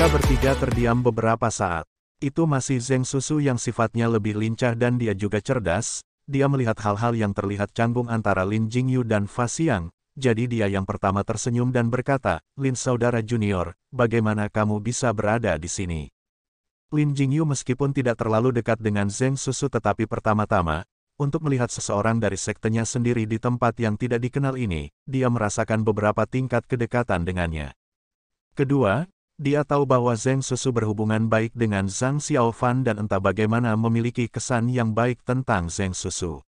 Mereka bertiga terdiam beberapa saat. Itu masih Zheng Susu yang sifatnya lebih lincah dan dia juga cerdas. Dia melihat hal-hal yang terlihat canggung antara Lin Jingyu dan Fa Xiang. Jadi dia yang pertama tersenyum dan berkata, "Lin saudara junior, bagaimana kamu bisa berada di sini?" Lin Jingyu meskipun tidak terlalu dekat dengan Zheng Susu tetapi pertama-tama, untuk melihat seseorang dari sektenya sendiri di tempat yang tidak dikenal ini, dia merasakan beberapa tingkat kedekatan dengannya. Kedua, dia tahu bahwa Zheng Susu berhubungan baik dengan Zhang Xiaofan dan entah bagaimana memiliki kesan yang baik tentang Zheng Susu.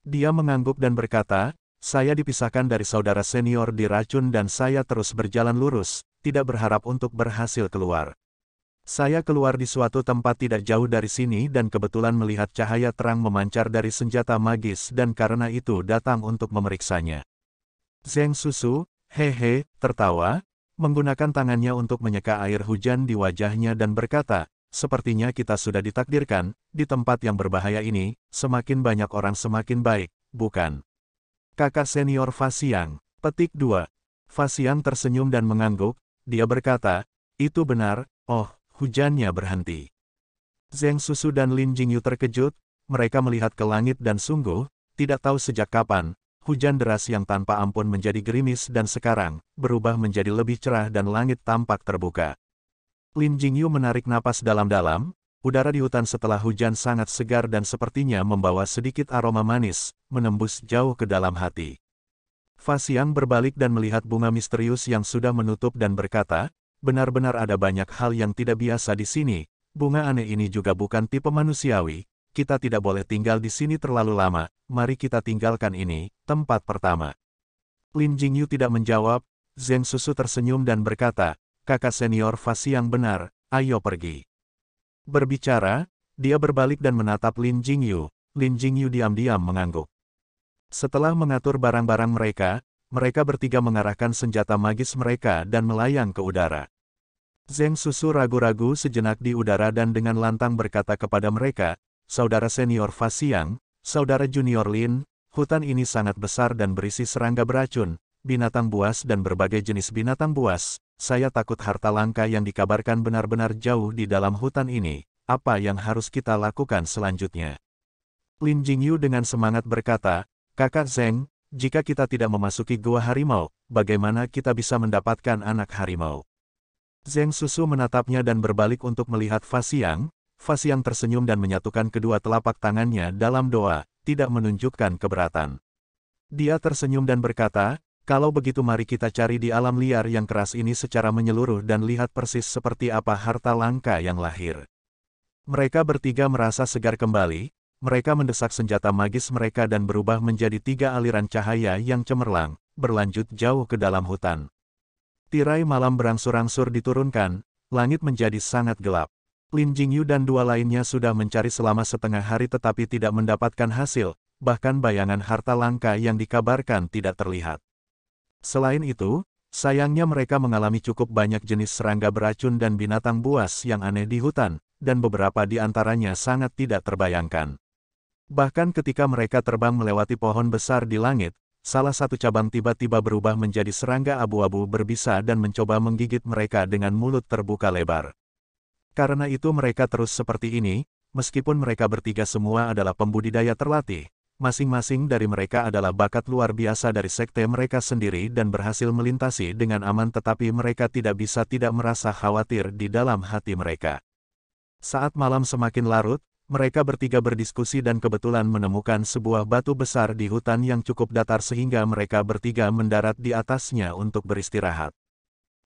Dia mengangguk dan berkata, "Saya dipisahkan dari saudara senior di racun dan saya terus berjalan lurus, tidak berharap untuk berhasil keluar. Saya keluar di suatu tempat tidak jauh dari sini dan kebetulan melihat cahaya terang memancar dari senjata magis dan karena itu datang untuk memeriksanya." Zheng Susu, hehe, tertawa, menggunakan tangannya untuk menyeka air hujan di wajahnya dan berkata, "Sepertinya kita sudah ditakdirkan, di tempat yang berbahaya ini, semakin banyak orang semakin baik, bukan?" Kakak senior Fa Xiang. Petik 2. Fa Xiang tersenyum dan mengangguk, dia berkata, "Itu benar, oh." Hujannya berhenti. Zheng Susu dan Lin Jingyu terkejut, mereka melihat ke langit dan sungguh, tidak tahu sejak kapan, hujan deras yang tanpa ampun menjadi gerimis dan sekarang, berubah menjadi lebih cerah dan langit tampak terbuka. Lin Jingyu menarik napas dalam-dalam, udara di hutan setelah hujan sangat segar dan sepertinya membawa sedikit aroma manis, menembus jauh ke dalam hati. Fa Xiang berbalik dan melihat bunga misterius yang sudah menutup dan berkata, "Benar-benar ada banyak hal yang tidak biasa di sini, bunga aneh ini juga bukan tipe manusiawi, kita tidak boleh tinggal di sini terlalu lama, mari kita tinggalkan ini, tempat pertama." Lin Jingyu tidak menjawab, Zheng Susu tersenyum dan berkata, "Kakak senior Fa Xiang benar, ayo pergi." Berbicara, dia berbalik dan menatap Lin Jingyu diam-diam mengangguk. Setelah mengatur barang-barang mereka bertiga mengarahkan senjata magis mereka dan melayang ke udara. Zheng Susu ragu-ragu sejenak di udara dan dengan lantang berkata kepada mereka, "Saudara senior Fa Xiang, saudara junior Lin, hutan ini sangat besar dan berisi serangga beracun, binatang buas dan berbagai jenis binatang buas. Saya takut harta langka yang dikabarkan benar-benar jauh di dalam hutan ini. Apa yang harus kita lakukan selanjutnya?" Lin Jingyu dengan semangat berkata, "Kakak Zheng, jika kita tidak memasuki gua harimau, bagaimana kita bisa mendapatkan anak harimau?" Zheng Susu menatapnya dan berbalik untuk melihat Fa Xiang. Fa Xiang tersenyum dan menyatukan kedua telapak tangannya dalam doa, tidak menunjukkan keberatan. Dia tersenyum dan berkata, "Kalau begitu mari kita cari di alam liar yang keras ini secara menyeluruh dan lihat persis seperti apa harta langka yang lahir." Mereka bertiga merasa segar kembali, mereka mendesak senjata magis mereka dan berubah menjadi 3 aliran cahaya yang cemerlang, berlanjut jauh ke dalam hutan. Tirai malam berangsur-angsur diturunkan, langit menjadi sangat gelap. Lin Jingyu dan 2 lainnya sudah mencari selama setengah hari tetapi tidak mendapatkan hasil, bahkan bayangan harta langka yang dikabarkan tidak terlihat. Selain itu, sayangnya mereka mengalami cukup banyak jenis serangga beracun dan binatang buas yang aneh di hutan, dan beberapa di antaranya sangat tidak terbayangkan. Bahkan ketika mereka terbang melewati pohon besar di langit, salah satu cabang tiba-tiba berubah menjadi serangga abu-abu berbisa dan mencoba menggigit mereka dengan mulut terbuka lebar. Karena itu mereka terus seperti ini, meskipun mereka bertiga semua adalah pembudidaya terlatih, masing-masing dari mereka adalah bakat luar biasa dari sekte mereka sendiri dan berhasil melintasi dengan aman tetapi mereka tidak bisa tidak merasa khawatir di dalam hati mereka. Saat malam semakin larut, mereka bertiga berdiskusi dan kebetulan menemukan sebuah batu besar di hutan yang cukup datar sehingga mereka bertiga mendarat di atasnya untuk beristirahat.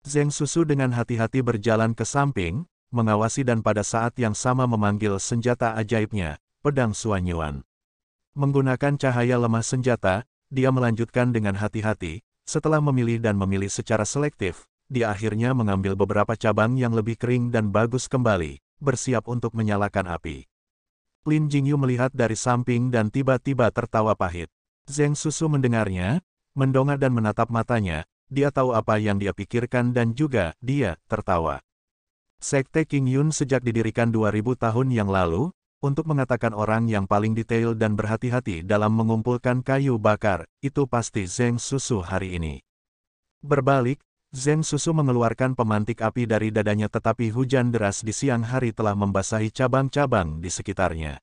Zheng Susu dengan hati-hati berjalan ke samping, mengawasi dan pada saat yang sama memanggil senjata ajaibnya, pedang Suanyuan. Menggunakan cahaya lemah senjata, dia melanjutkan dengan hati-hati, setelah memilih secara selektif, dia akhirnya mengambil beberapa cabang yang lebih kering dan bagus kembali, bersiap untuk menyalakan api. Lin Jingyu melihat dari samping dan tiba-tiba tertawa pahit. Zheng Susu mendengarnya, mendongak dan menatap matanya, dia tahu apa yang dia pikirkan dan juga, dia, tertawa. Sekte King Yun sejak didirikan 2000 tahun yang lalu, untuk mengatakan orang yang paling detail dan berhati-hati dalam mengumpulkan kayu bakar, itu pasti Zheng Susu hari ini. Berbalik, Zheng Susu mengeluarkan pemantik api dari dadanya tetapi hujan deras di siang hari telah membasahi cabang-cabang di sekitarnya.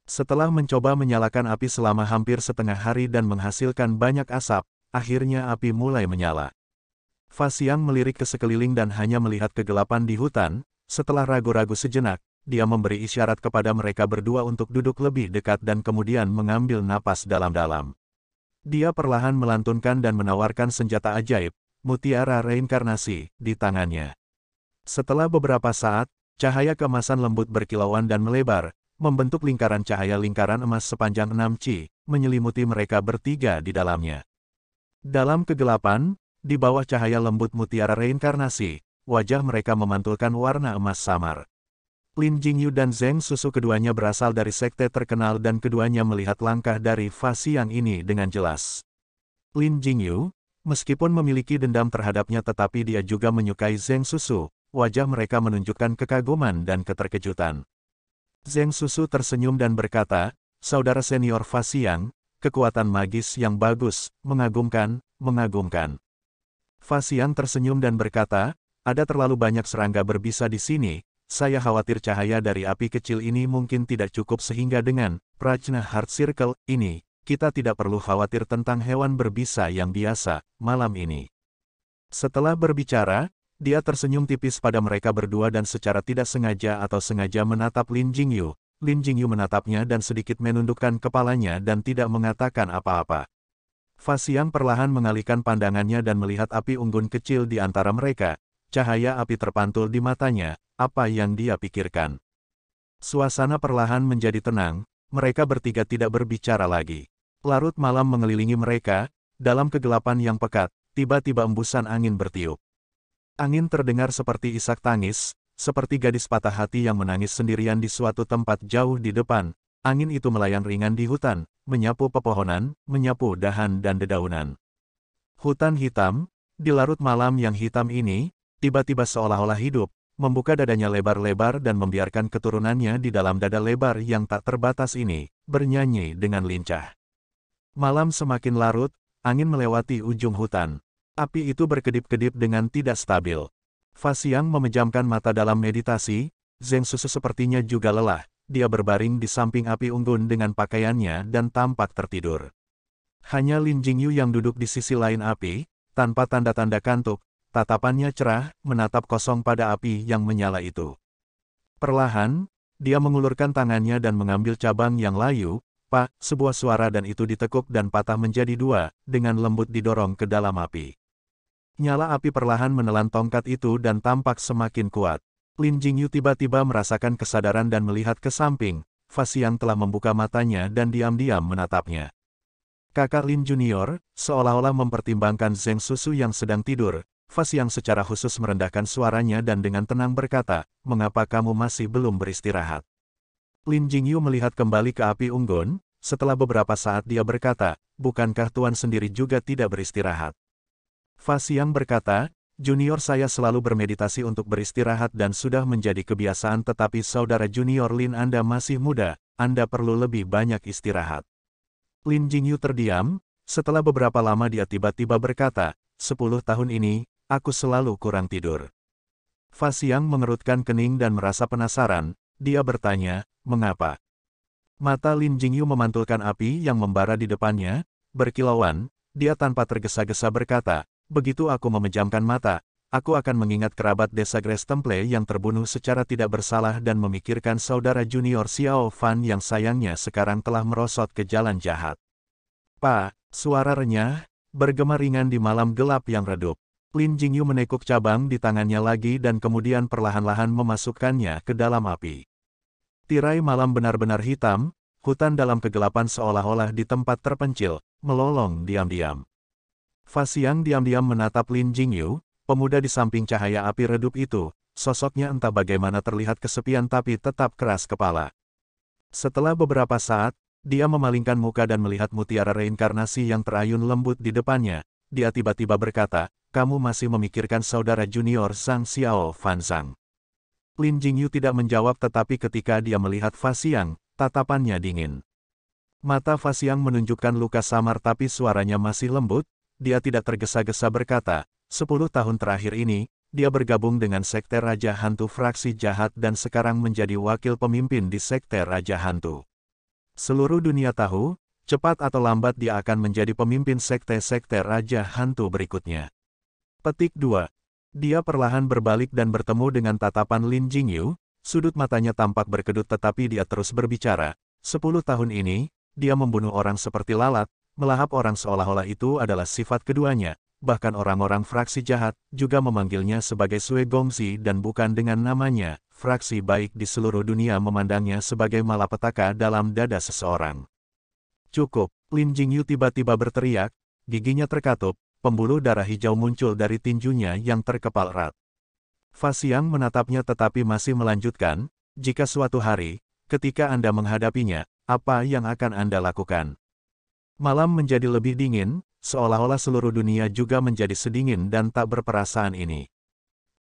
Setelah mencoba menyalakan api selama hampir setengah hari dan menghasilkan banyak asap, akhirnya api mulai menyala. Fa Xiang melirik ke sekeliling dan hanya melihat kegelapan di hutan. Setelah ragu-ragu sejenak, dia memberi isyarat kepada mereka berdua untuk duduk lebih dekat dan kemudian mengambil napas dalam-dalam. Dia perlahan melantunkan dan menawarkan senjata ajaib, mutiara reinkarnasi, di tangannya. Setelah beberapa saat, cahaya keemasan lembut berkilauan dan melebar, membentuk lingkaran cahaya lingkaran emas sepanjang 6 ci, menyelimuti mereka bertiga di dalamnya. Dalam kegelapan, di bawah cahaya lembut mutiara reinkarnasi, wajah mereka memantulkan warna emas samar. Lin Jingyu dan Zheng Susu keduanya berasal dari sekte terkenal dan keduanya melihat langkah dari Fa Xiang ini dengan jelas. Lin Jingyu, meskipun memiliki dendam terhadapnya tetapi dia juga menyukai Zheng Susu, wajah mereka menunjukkan kekaguman dan keterkejutan. Zheng Susu tersenyum dan berkata, "Saudara senior Fa Xiang, kekuatan magis yang bagus, mengagumkan, mengagumkan." Fa Xiang tersenyum dan berkata, "Ada terlalu banyak serangga berbisa di sini, saya khawatir cahaya dari api kecil ini mungkin tidak cukup sehingga dengan Prajna Heart Circle ini, kita tidak perlu khawatir tentang hewan berbisa yang biasa, malam ini." Setelah berbicara, dia tersenyum tipis pada mereka berdua dan secara tidak sengaja atau sengaja menatap Lin Jingyu. Lin Jingyu menatapnya dan sedikit menundukkan kepalanya dan tidak mengatakan apa-apa. Fa Xiang perlahan mengalihkan pandangannya dan melihat api unggun kecil di antara mereka. Cahaya api terpantul di matanya, apa yang dia pikirkan. Suasana perlahan menjadi tenang, mereka bertiga tidak berbicara lagi. Larut malam mengelilingi mereka, dalam kegelapan yang pekat, tiba-tiba embusan angin bertiup. Angin terdengar seperti isak tangis, seperti gadis patah hati yang menangis sendirian di suatu tempat jauh di depan. Angin itu melayang ringan di hutan, menyapu pepohonan, menyapu dahan dan dedaunan. Hutan hitam, di larut malam yang hitam ini, tiba-tiba seolah-olah hidup, membuka dadanya lebar-lebar dan membiarkan keturunannya di dalam dada lebar yang tak terbatas ini, bernyanyi dengan lincah. Malam semakin larut, angin melewati ujung hutan. Api itu berkedip-kedip dengan tidak stabil. Fa Xiang memejamkan mata dalam meditasi, Zheng Susu sepertinya juga lelah. Dia berbaring di samping api unggun dengan pakaiannya dan tampak tertidur. Hanya Lin Jingyu yang duduk di sisi lain api, tanpa tanda-tanda kantuk, tatapannya cerah, menatap kosong pada api yang menyala itu. Perlahan, dia mengulurkan tangannya dan mengambil cabang yang layu, "Pak," sebuah suara dan itu ditekuk dan patah menjadi dua, dengan lembut didorong ke dalam api. Nyala api perlahan menelan tongkat itu dan tampak semakin kuat. Lin Jingyu tiba-tiba merasakan kesadaran dan melihat ke samping. Fa Xiang telah membuka matanya dan diam-diam menatapnya. Kakak Lin Junior, seolah-olah mempertimbangkan Zheng Susu yang sedang tidur, Fa Xiang secara khusus merendahkan suaranya dan dengan tenang berkata, "Mengapa kamu masih belum beristirahat?" Lin Jingyu melihat kembali ke api unggun, setelah beberapa saat dia berkata, "Bukankah Tuan sendiri juga tidak beristirahat?" Fa Xiang berkata, "Junior saya selalu bermeditasi untuk beristirahat dan sudah menjadi kebiasaan tetapi saudara junior Lin Anda masih muda, Anda perlu lebih banyak istirahat." Lin Jingyu terdiam, setelah beberapa lama dia tiba-tiba berkata, 10 tahun ini, aku selalu kurang tidur." Fa Xiang mengerutkan kening dan merasa penasaran, dia bertanya, "Mengapa?" Mata Lin Jingyu memantulkan api yang membara di depannya, berkilauan, dia tanpa tergesa-gesa berkata, "Begitu aku memejamkan mata, aku akan mengingat kerabat desa Grace Temple yang terbunuh secara tidak bersalah dan memikirkan saudara junior Xiao Fan yang sayangnya sekarang telah merosot ke jalan jahat." "Pak," suara renyah, bergema ringan di malam gelap yang redup. Lin Jingyu menekuk cabang di tangannya lagi dan kemudian perlahan-lahan memasukkannya ke dalam api. Tirai malam benar-benar hitam, hutan dalam kegelapan seolah-olah di tempat terpencil, melolong diam-diam. Fa Xiang diam-diam menatap Lin Jingyu, pemuda di samping cahaya api redup itu, sosoknya entah bagaimana terlihat kesepian tapi tetap keras kepala. Setelah beberapa saat, dia memalingkan muka dan melihat mutiara reinkarnasi yang terayun lembut di depannya, dia tiba-tiba berkata, "Kamu masih memikirkan saudara junior Zhang Xiao Fan Zhang." Lin Jingyu tidak menjawab tetapi ketika dia melihat Fa Xiang, tatapannya dingin. Mata Fa Xiang menunjukkan luka samar tapi suaranya masih lembut. Dia tidak tergesa-gesa berkata, 10 tahun terakhir ini, dia bergabung dengan Sekte Raja Hantu Fraksi Jahat dan sekarang menjadi wakil pemimpin di Sekte Raja Hantu. Seluruh dunia tahu, cepat atau lambat dia akan menjadi pemimpin sekte-sekte Raja Hantu berikutnya. Petik 2. Dia perlahan berbalik dan bertemu dengan tatapan Lin Jingyu, sudut matanya tampak berkedut tetapi dia terus berbicara. 10 tahun ini, dia membunuh orang seperti lalat, melahap orang seolah-olah itu adalah sifat keduanya. Bahkan orang-orang fraksi jahat juga memanggilnya sebagai Sui Gongzi dan bukan dengan namanya. Fraksi baik di seluruh dunia memandangnya sebagai malapetaka dalam dada seseorang. Cukup, Lin Jingyu tiba-tiba berteriak, giginya terkatup, pembuluh darah hijau muncul dari tinjunya yang terkepal erat. Fa Xiang menatapnya tetapi masih melanjutkan, jika suatu hari, ketika Anda menghadapinya, apa yang akan Anda lakukan? Malam menjadi lebih dingin, seolah-olah seluruh dunia juga menjadi sedingin dan tak berperasaan ini.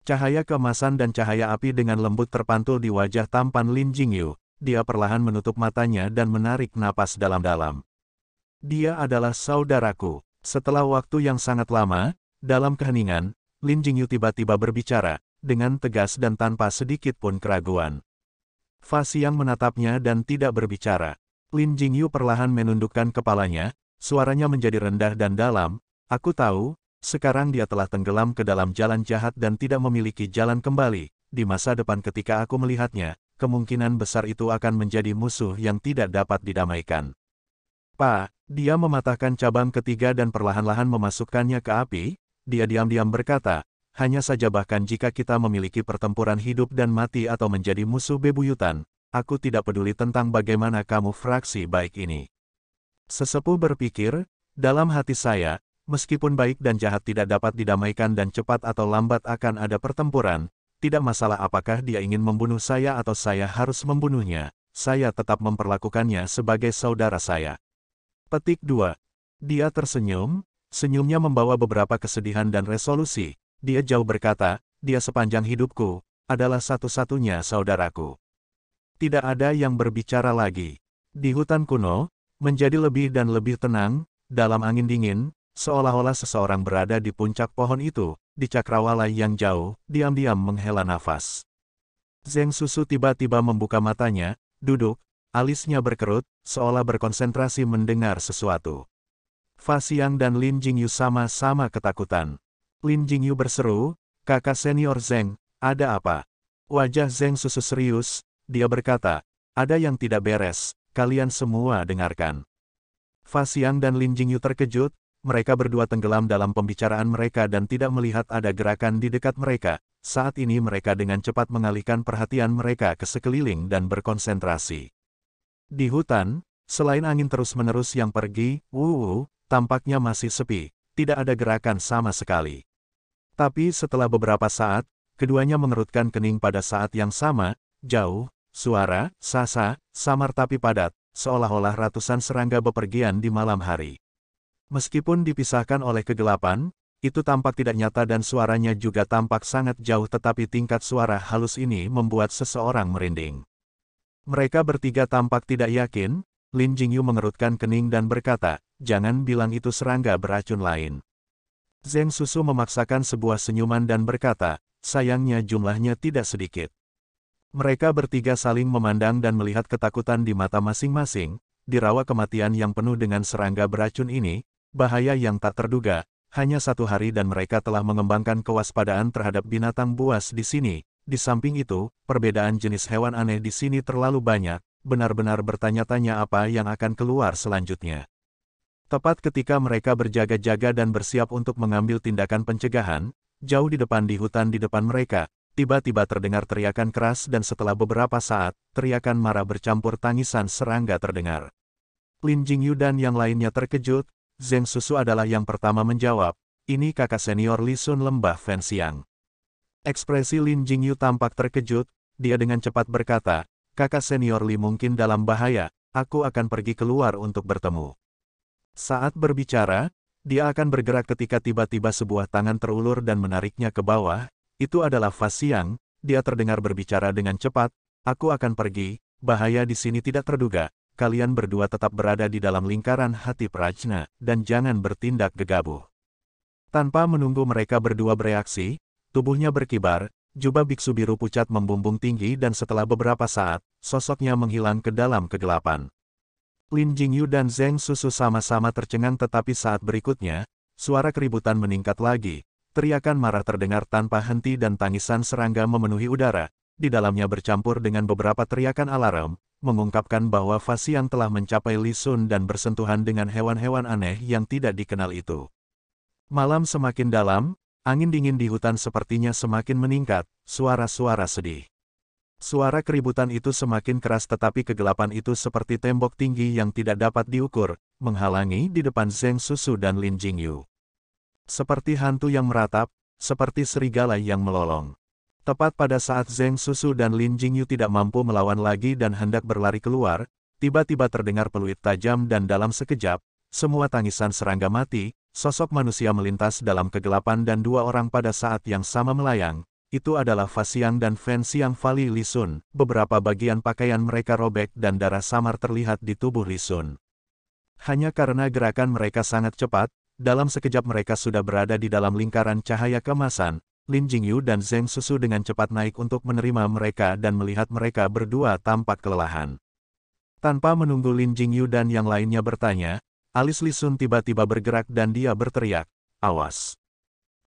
Cahaya keemasan dan cahaya api dengan lembut terpantul di wajah tampan Lin Jingyu. Dia perlahan menutup matanya dan menarik napas dalam-dalam. Dia adalah saudaraku. Setelah waktu yang sangat lama, dalam keheningan, Lin Jingyu tiba-tiba berbicara, dengan tegas dan tanpa sedikit pun keraguan. Fa Xiang menatapnya dan tidak berbicara. Lin Jingyu perlahan menundukkan kepalanya, suaranya menjadi rendah dan dalam, aku tahu, sekarang dia telah tenggelam ke dalam jalan jahat dan tidak memiliki jalan kembali. Di masa depan ketika aku melihatnya, kemungkinan besar itu akan menjadi musuh yang tidak dapat didamaikan. Dia mematahkan cabang ketiga dan perlahan-lahan memasukkannya ke api, dia diam-diam berkata, hanya saja bahkan jika kita memiliki pertempuran hidup dan mati atau menjadi musuh bebuyutan, aku tidak peduli tentang bagaimana kamu fraksi baik ini. Sesepuh berpikir, dalam hati saya, meskipun baik dan jahat tidak dapat didamaikan dan cepat atau lambat akan ada pertempuran, tidak masalah apakah dia ingin membunuh saya atau saya harus membunuhnya, saya tetap memperlakukannya sebagai saudara saya. Petik 2. Dia tersenyum, senyumnya membawa beberapa kesedihan dan resolusi, dia jauh berkata, dia sepanjang hidupku, adalah satu-satunya saudaraku. Tidak ada yang berbicara lagi. Di hutan kuno, menjadi lebih dan lebih tenang, dalam angin dingin, seolah-olah seseorang berada di puncak pohon itu, di cakrawala yang jauh, diam-diam menghela nafas. Zheng Susu tiba-tiba membuka matanya, duduk, alisnya berkerut, seolah berkonsentrasi mendengar sesuatu. Fa Xiang dan Lin Jingyu sama-sama ketakutan. Lin Jingyu berseru, kakak senior Zheng, ada apa? Wajah Zheng Susu serius, dia berkata, ada yang tidak beres, kalian semua dengarkan. Fa Xiang dan Lin Jingyu terkejut, mereka berdua tenggelam dalam pembicaraan mereka dan tidak melihat ada gerakan di dekat mereka. Saat ini mereka dengan cepat mengalihkan perhatian mereka ke sekeliling dan berkonsentrasi. Di hutan, selain angin terus-menerus yang pergi, tampaknya masih sepi, tidak ada gerakan sama sekali. Tapi setelah beberapa saat, keduanya mengerutkan kening pada saat yang sama, jauh, suara, sasa, samar tapi padat, seolah-olah ratusan serangga bepergian di malam hari. Meskipun dipisahkan oleh kegelapan, itu tampak tidak nyata dan suaranya juga tampak sangat jauh tetapi tingkat suara halus ini membuat seseorang merinding. Mereka bertiga tampak tidak yakin, Lin Jingyu mengerutkan kening dan berkata, jangan bilang itu serangga beracun lain. Zheng Susu memaksakan sebuah senyuman dan berkata, sayangnya jumlahnya tidak sedikit. Mereka bertiga saling memandang dan melihat ketakutan di mata masing-masing, di rawa kematian yang penuh dengan serangga beracun ini, bahaya yang tak terduga, hanya 1 hari dan mereka telah mengembangkan kewaspadaan terhadap binatang buas di sini. Di samping itu, perbedaan jenis hewan aneh di sini terlalu banyak, benar-benar bertanya-tanya apa yang akan keluar selanjutnya. Tepat ketika mereka berjaga-jaga dan bersiap untuk mengambil tindakan pencegahan, jauh di hutan di depan mereka, tiba-tiba terdengar teriakan keras dan setelah beberapa saat, teriakan marah bercampur tangisan serangga terdengar. Lin Jingyu dan yang lainnya terkejut, Zheng Susu adalah yang pertama menjawab, ini kakak senior Li Sun Lembah Fan Xiang. Ekspresi Lin Jingyu tampak terkejut, dia dengan cepat berkata, kakak senior Li mungkin dalam bahaya, aku akan pergi keluar untuk bertemu. Saat berbicara, dia akan bergerak ketika tiba-tiba sebuah tangan terulur dan menariknya ke bawah, itu adalah Fa Xiang, dia terdengar berbicara dengan cepat, aku akan pergi, bahaya di sini tidak terduga, kalian berdua tetap berada di dalam lingkaran hati Prajna, dan jangan bertindak gegabah. Tanpa menunggu mereka berdua bereaksi, tubuhnya berkibar, jubah biksu biru pucat membumbung tinggi dan setelah beberapa saat, sosoknya menghilang ke dalam kegelapan. Lin Jingyu dan Zheng Susu sama-sama tercengang tetapi saat berikutnya, suara keributan meningkat lagi, teriakan marah terdengar tanpa henti dan tangisan serangga memenuhi udara, di dalamnya bercampur dengan beberapa teriakan alarm, mengungkapkan bahwa Fasiang telah mencapai Li Sun dan bersentuhan dengan hewan-hewan aneh yang tidak dikenal itu. Malam semakin dalam, angin dingin di hutan sepertinya semakin meningkat, suara-suara sedih. Suara keributan itu semakin keras tetapi kegelapan itu seperti tembok tinggi yang tidak dapat diukur, menghalangi di depan Zheng Susu dan Lin Jingyu. Seperti hantu yang meratap, seperti serigala yang melolong. Tepat pada saat Zheng Susu dan Lin Jingyu tidak mampu melawan lagi dan hendak berlari keluar, tiba-tiba terdengar peluit tajam dan dalam sekejap, semua tangisan serangga mati, sosok manusia melintas dalam kegelapan dan dua orang pada saat yang sama melayang. Itu adalah Fasiang dan Fen Xiang Fali Li Sun. Beberapa bagian pakaian mereka robek dan darah samar terlihat di tubuh Li Sun. Hanya karena gerakan mereka sangat cepat, dalam sekejap mereka sudah berada di dalam lingkaran cahaya keemasan. Lin Jingyu dan Zheng Susu dengan cepat naik untuk menerima mereka dan melihat mereka berdua tampak kelelahan. Tanpa menunggu Lin Jingyu dan yang lainnya bertanya, alis Li Sun tiba-tiba bergerak dan dia berteriak, "Awas!"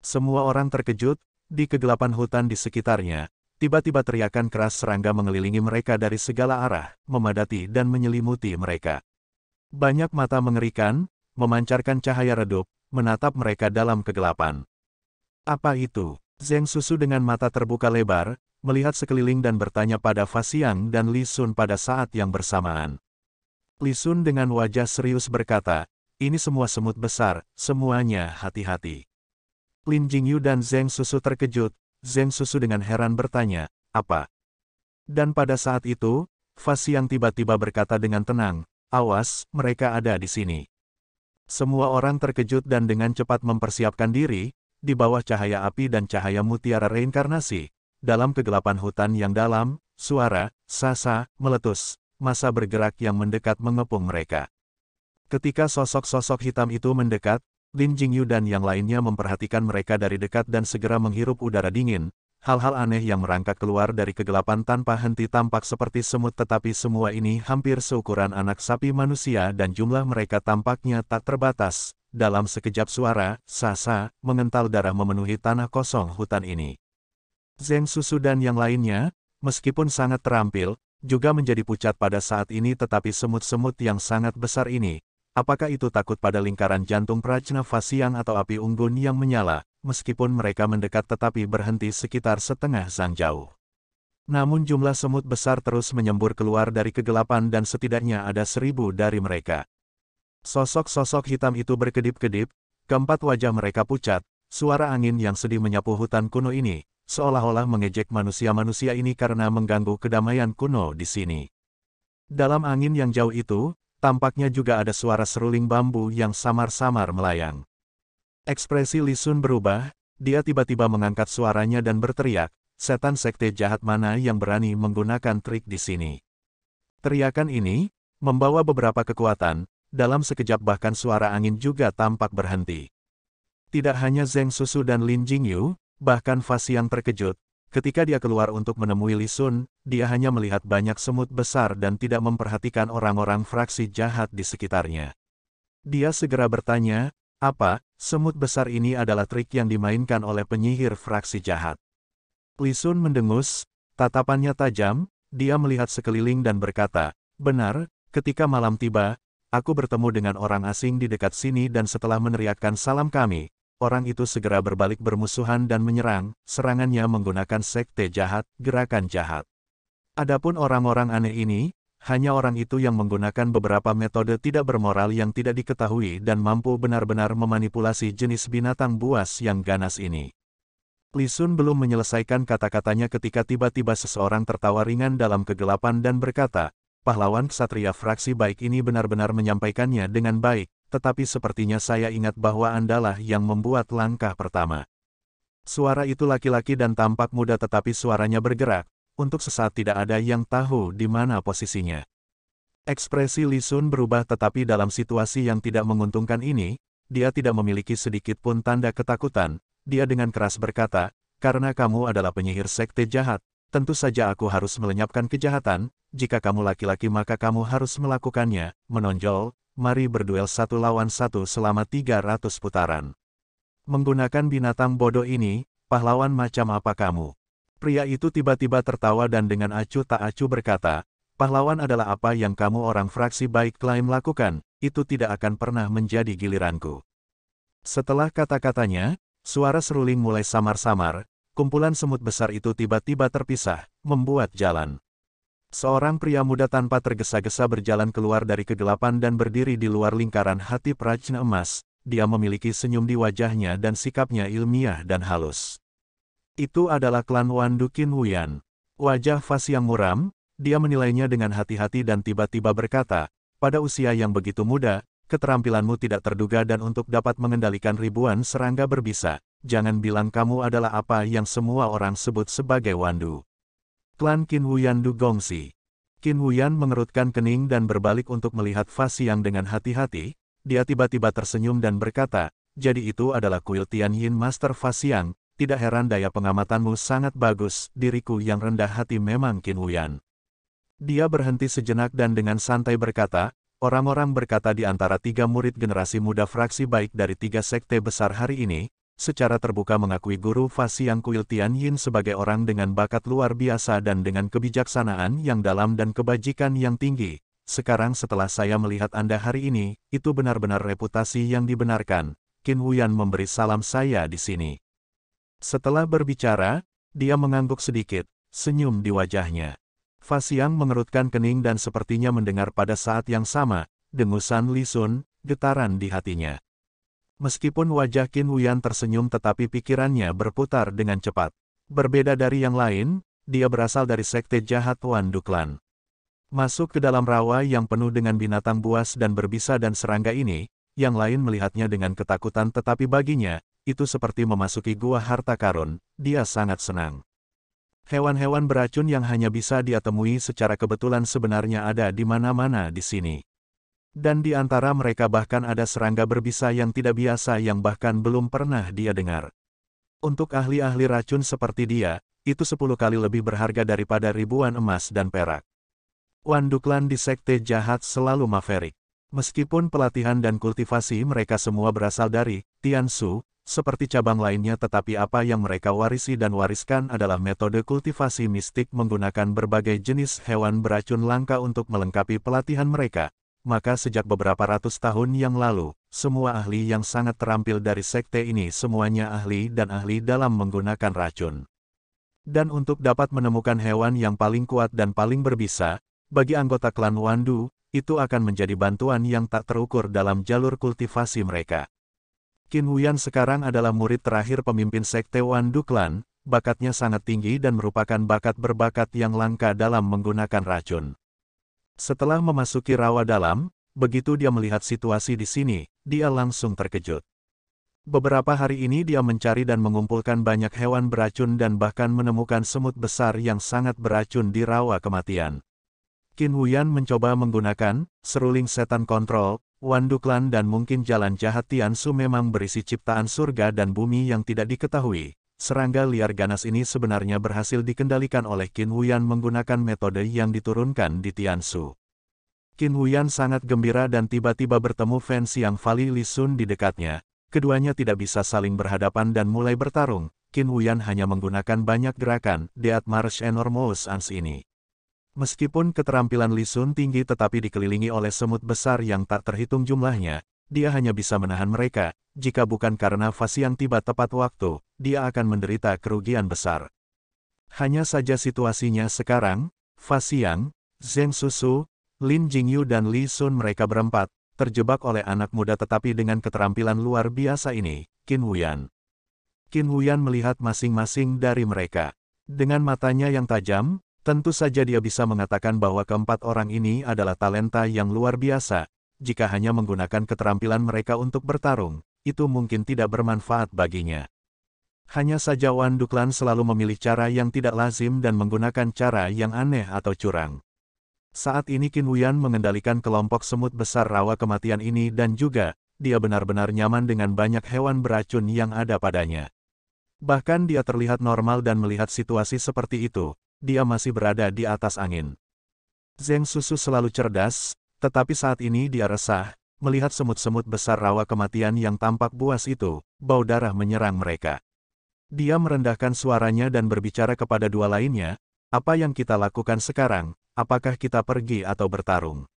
Semua orang terkejut. Di kegelapan hutan di sekitarnya, tiba-tiba teriakan keras serangga mengelilingi mereka dari segala arah, memadati dan menyelimuti mereka. Banyak mata mengerikan, memancarkan cahaya redup, menatap mereka dalam kegelapan. Apa itu? Zheng Susu dengan mata terbuka lebar, melihat sekeliling dan bertanya pada Fasiang dan Li Sun pada saat yang bersamaan. Li Sun dengan wajah serius berkata, "Ini semua semut besar, semuanya hati-hati." Lin Jingyu dan Zheng Susu terkejut, Zheng Susu dengan heran bertanya, "Apa?" Dan pada saat itu, Fasiang tiba-tiba berkata dengan tenang, "Awas, mereka ada di sini." Semua orang terkejut dan dengan cepat mempersiapkan diri, di bawah cahaya api dan cahaya mutiara reinkarnasi. Dalam kegelapan hutan yang dalam, suara, sasa, meletus, massa bergerak yang mendekat mengepung mereka. Ketika sosok-sosok hitam itu mendekat, Lin Jingyu dan yang lainnya memperhatikan mereka dari dekat dan segera menghirup udara dingin. Hal-hal aneh yang merangkak keluar dari kegelapan tanpa henti tampak seperti semut tetapi semua ini hampir seukuran anak sapi manusia dan jumlah mereka tampaknya tak terbatas. Dalam sekejap suara, sasa, mengental darah memenuhi tanah kosong hutan ini. Zheng Susu dan yang lainnya, meskipun sangat terampil, juga menjadi pucat pada saat ini tetapi semut-semut yang sangat besar ini, apakah itu takut pada lingkaran jantung Prajna Fasiang atau api unggun yang menyala, meskipun mereka mendekat tetapi berhenti sekitar setengah zang jauh. Namun jumlah semut besar terus menyembur keluar dari kegelapan dan setidaknya ada 1000 dari mereka. Sosok-sosok hitam itu berkedip-kedip, keempat wajah mereka pucat, suara angin yang sedih menyapu hutan kuno ini, seolah-olah mengejek manusia-manusia ini karena mengganggu kedamaian kuno di sini. Dalam angin yang jauh itu, tampaknya juga ada suara seruling bambu yang samar-samar melayang. Ekspresi Li Sun berubah, dia tiba-tiba mengangkat suaranya dan berteriak, "Setan sekte jahat mana yang berani menggunakan trik di sini?" Teriakan ini membawa beberapa kekuatan, dalam sekejap bahkan suara angin juga tampak berhenti. Tidak hanya Zheng Susu dan Lin Jingyu, bahkan Fasiang terkejut. Ketika dia keluar untuk menemui Li Sun, dia hanya melihat banyak semut besar dan tidak memperhatikan orang-orang fraksi jahat di sekitarnya. Dia segera bertanya, "Apa, semut besar ini adalah trik yang dimainkan oleh penyihir fraksi jahat?" Li Sun mendengus, tatapannya tajam, dia melihat sekeliling dan berkata, "Benar, ketika malam tiba, aku bertemu dengan orang asing di dekat sini dan setelah meneriakkan salam kami, orang itu segera berbalik bermusuhan dan menyerang, serangannya menggunakan sekte jahat, gerakan jahat. Adapun orang-orang aneh ini, hanya orang itu yang menggunakan beberapa metode tidak bermoral yang tidak diketahui dan mampu benar-benar memanipulasi jenis binatang buas yang ganas ini." Li Sun belum menyelesaikan kata-katanya ketika tiba-tiba seseorang tertawa ringan dalam kegelapan dan berkata, "Pahlawan ksatria fraksi baik ini benar-benar menyampaikannya dengan baik, tetapi sepertinya saya ingat bahwa Andalah yang membuat langkah pertama." Suara itu laki-laki dan tampak muda tetapi suaranya bergerak, untuk sesaat tidak ada yang tahu di mana posisinya. Ekspresi Li Sun berubah tetapi dalam situasi yang tidak menguntungkan ini, dia tidak memiliki sedikit pun tanda ketakutan. Dia dengan keras berkata, "Karena kamu adalah penyihir sekte jahat, tentu saja aku harus melenyapkan kejahatan. Jika kamu laki-laki maka kamu harus melakukannya." Menonjol, "Mari berduel 1 lawan 1 selama 300 putaran. Menggunakan binatang bodoh ini, pahlawan macam apa kamu?" Pria itu tiba-tiba tertawa dan dengan acuh tak acuh berkata, "Pahlawan adalah apa yang kamu orang fraksi baik klaim lakukan, itu tidak akan pernah menjadi giliranku." Setelah kata-katanya, suara seruling mulai samar-samar, kumpulan semut besar itu tiba-tiba terpisah, membuat jalan. Seorang pria muda tanpa tergesa-gesa berjalan keluar dari kegelapan dan berdiri di luar lingkaran hati Prajna emas. Dia memiliki senyum di wajahnya dan sikapnya ilmiah dan halus. Itu adalah klan Wandu Qin Wuyan. Wajah Fas yang muram, dia menilainya dengan hati-hati dan tiba-tiba berkata, "Pada usia yang begitu muda, keterampilanmu tidak terduga dan untuk dapat mengendalikan ribuan serangga berbisa, jangan bilang kamu adalah apa yang semua orang sebut sebagai Wandu." Klan Qin Wuyan Du Gongxi. Qin Wuyan mengerutkan kening dan berbalik untuk melihat Fa Xiang dengan hati-hati. Dia tiba-tiba tersenyum dan berkata, "Jadi itu adalah kuil Tianyin Master Fa Xiang, tidak heran daya pengamatanmu sangat bagus, diriku yang rendah hati memang Qin Wuyan." Dia berhenti sejenak dan dengan santai berkata, "Orang-orang berkata di antara 3 murid generasi muda fraksi baik dari 3 sekte besar hari ini, secara terbuka mengakui guru Fa Xiang kuil Tianyin sebagai orang dengan bakat luar biasa dan dengan kebijaksanaan yang dalam dan kebajikan yang tinggi. Sekarang setelah saya melihat Anda hari ini, itu benar-benar reputasi yang dibenarkan." Qin Wuyan memberi salam saya di sini. Setelah berbicara, dia mengangguk sedikit, senyum di wajahnya. Fa Xiang mengerutkan kening dan sepertinya mendengar pada saat yang sama, dengusan Li Sun, getaran di hatinya. Meskipun wajah Qin Wuyan tersenyum tetapi pikirannya berputar dengan cepat. Berbeda dari yang lain, dia berasal dari sekte jahat Wandu Clan. Masuk ke dalam rawa yang penuh dengan binatang buas dan berbisa dan serangga ini, yang lain melihatnya dengan ketakutan tetapi baginya, itu seperti memasuki gua harta karun, dia sangat senang. Hewan-hewan beracun yang hanya bisa dia temui secara kebetulan sebenarnya ada di mana-mana di sini. Dan di antara mereka bahkan ada serangga berbisa yang tidak biasa yang bahkan belum pernah dia dengar. Untuk ahli-ahli racun seperti dia, itu 10 kali lebih berharga daripada ribuan emas dan perak. Wandu Clan di sekte jahat selalu maverick. Meskipun pelatihan dan kultivasi mereka semua berasal dari Tiansu, seperti cabang lainnya tetapi apa yang mereka warisi dan wariskan adalah metode kultivasi mistik menggunakan berbagai jenis hewan beracun langka untuk melengkapi pelatihan mereka. Maka sejak beberapa ratus tahun yang lalu, semua ahli yang sangat terampil dari sekte ini semuanya ahli dan ahli dalam menggunakan racun. Dan untuk dapat menemukan hewan yang paling kuat dan paling berbisa, bagi anggota klan Wandu, itu akan menjadi bantuan yang tak terukur dalam jalur kultivasi mereka. Qin Wuyan sekarang adalah murid terakhir pemimpin sekte Wandu Clan, bakatnya sangat tinggi dan merupakan bakat berbakat yang langka dalam menggunakan racun. Setelah memasuki rawa dalam, begitu dia melihat situasi di sini, dia langsung terkejut. Beberapa hari ini dia mencari dan mengumpulkan banyak hewan beracun dan bahkan menemukan semut besar yang sangat beracun di rawa kematian. Qin Wuyan mencoba menggunakan seruling setan kontrol, Wandu Clan dan mungkin jalan jahat Tiansu memang berisi ciptaan surga dan bumi yang tidak diketahui. Serangga liar ganas ini sebenarnya berhasil dikendalikan oleh Qin Wuyan menggunakan metode yang diturunkan di Tiansu. Qin Wuyan sangat gembira dan tiba-tiba bertemu Fan Xiang Fali Li Sun di dekatnya. Keduanya tidak bisa saling berhadapan dan mulai bertarung. Qin Wuyan hanya menggunakan banyak gerakan, Deat March Enormous Ans ini. Meskipun keterampilan Li Sun tinggi tetapi dikelilingi oleh semut besar yang tak terhitung jumlahnya, dia hanya bisa menahan mereka. Jika bukan karena Fa Xiang tiba tepat waktu, dia akan menderita kerugian besar. Hanya saja situasinya sekarang, Fa Xiang, Zheng Susu, Lin Jingyu dan Li Sun mereka berempat, terjebak oleh anak muda tetapi dengan keterampilan luar biasa ini, Qin Wuyan. Qin Wuyan melihat masing-masing dari mereka. Dengan matanya yang tajam, tentu saja dia bisa mengatakan bahwa keempat orang ini adalah talenta yang luar biasa. Jika hanya menggunakan keterampilan mereka untuk bertarung, itu mungkin tidak bermanfaat baginya. Hanya saja Wandu Clan selalu memilih cara yang tidak lazim dan menggunakan cara yang aneh atau curang. Saat ini Qin Wuyan mengendalikan kelompok semut besar rawa kematian ini dan juga, dia benar-benar nyaman dengan banyak hewan beracun yang ada padanya. Bahkan dia terlihat normal dan melihat situasi seperti itu, dia masih berada di atas angin. Zheng Susu selalu cerdas, tetapi saat ini dia resah, melihat semut-semut besar rawa kematian yang tampak buas itu, bau darah menyerang mereka. Dia merendahkan suaranya dan berbicara kepada dua lainnya, apa yang kita lakukan sekarang, apakah kita pergi atau bertarung?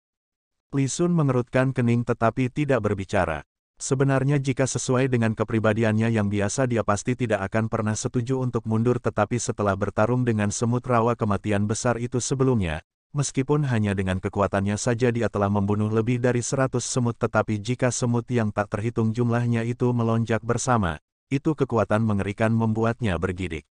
Li Sun mengerutkan kening tetapi tidak berbicara. Sebenarnya jika sesuai dengan kepribadiannya yang biasa dia pasti tidak akan pernah setuju untuk mundur tetapi setelah bertarung dengan semut rawa kematian besar itu sebelumnya, meskipun hanya dengan kekuatannya saja dia telah membunuh lebih dari 100 semut tetapi jika semut yang tak terhitung jumlahnya itu melonjak bersama, itu kekuatan mengerikan membuatnya bergidik.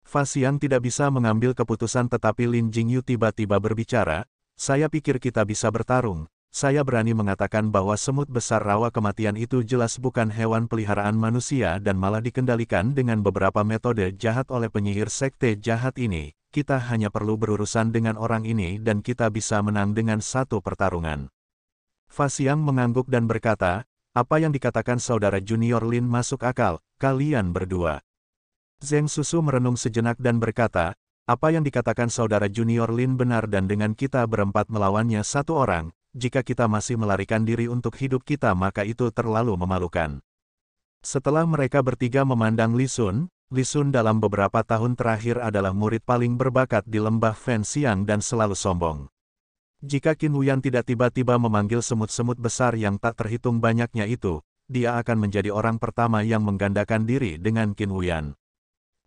Fa Xiang tidak bisa mengambil keputusan tetapi Lin Jingyu tiba-tiba berbicara, saya pikir kita bisa bertarung. Saya berani mengatakan bahwa semut besar rawa kematian itu jelas bukan hewan peliharaan manusia dan malah dikendalikan dengan beberapa metode jahat oleh penyihir sekte jahat ini. Kita hanya perlu berurusan dengan orang ini dan kita bisa menang dengan satu pertarungan. Fa Xiang mengangguk dan berkata, apa yang dikatakan saudara junior Lin masuk akal, kalian berdua. Zheng Susu merenung sejenak dan berkata, apa yang dikatakan saudara junior Lin benar dan dengan kita berempat melawannya satu orang, jika kita masih melarikan diri untuk hidup kita maka itu terlalu memalukan. Setelah mereka bertiga memandang Li Sun dalam beberapa tahun terakhir adalah murid paling berbakat di lembah Fen Xiang dan selalu sombong. Jika Qin Huyan tidak tiba-tiba memanggil semut-semut besar yang tak terhitung banyaknya itu, dia akan menjadi orang pertama yang menggandakan diri dengan Qin Huyan.